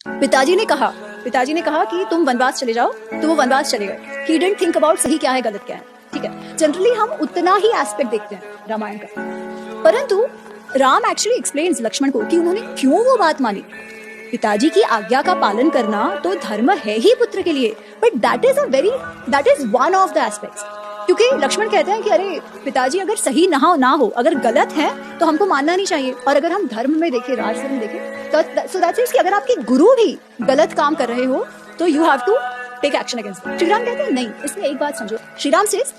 पिताजी ने कहा कि तुम वनवास चले जाओ, तो वो वनवास चले गए। ही डिडंट थिंक अबाउट सही क्या है गलत क्या है, ठीक है। जनरली हम उतना ही एस्पेक्ट देखते हैं रामायण का, परंतु राम एक्चुअली एक्सप्लेन्स लक्ष्मण को कि उन्होंने क्यों वो बात मानी। पिताजी की आज्ञा का पालन करना तो धर्म है ही पुत्र के लिए, but that is one of the aspects. क्योंकि लक्ष्मण कहते हैं कि अरे पिताजी अगर सही ना हो, अगर गलत है तो हमको मानना नहीं चाहिए। और अगर हम धर्म में देखें, राजधर्म में देखें, तो सो दैट्स कि अगर आपके गुरु भी गलत काम कर रहे हो तो you have to take action against. Shri Ram कहते हैं नहीं, इसमें एक बात समझो। श्री राम सेज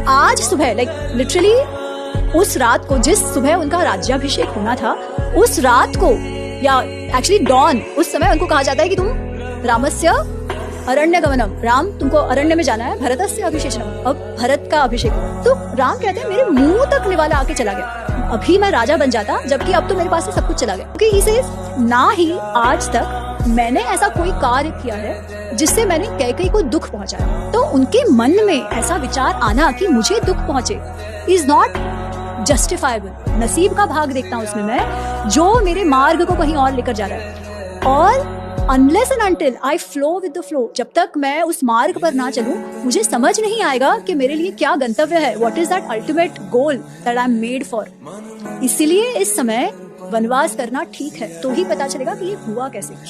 आज सुबह, लाइक लिटरली उस रात को, जिस सुबह उनका राज्याभिषेक होना था, उस रात को, या एक्चुअली डॉन, उस समय उनको कहा जाता है कि तुम रामस्य अरण्य गमनम, राम तुमको अरण्य में जाना है, भरतस्य अभिषेचनम, अब भरत का अभिषेक। तो राम कहते हैं मेरे मुंह तक निवाला आके चला गया, अभी मैं राजा बन जाता, जबकि अब तो मेरे पास से सब कुछ चला गया। क्योंकि ही सेज ना ही आज तक मैंने ऐसा कोई कार्य किया है जिससे मैंने कैकेयी को दुख पहुंचाया। तो उनके मन में ऐसा विचार आना कि मुझे दुख पहुंचे इज नॉट जस्टिफाइबल। नसीब का भाग देखता हूँ उसमें मैं, जो मेरे मार्ग को कहीं और लेकर जा रहा है। और unless and until I flow with the flow, जब तक मैं उस मार्ग पर ना चलूं, मुझे समझ नहीं आएगा कि मेरे लिए क्या गंतव्य है, what is that ultimate goal that I am made for. इसीलिए इस समय वनवास करना ठीक है, तो ही पता चलेगा कि ये हुआ कैसे।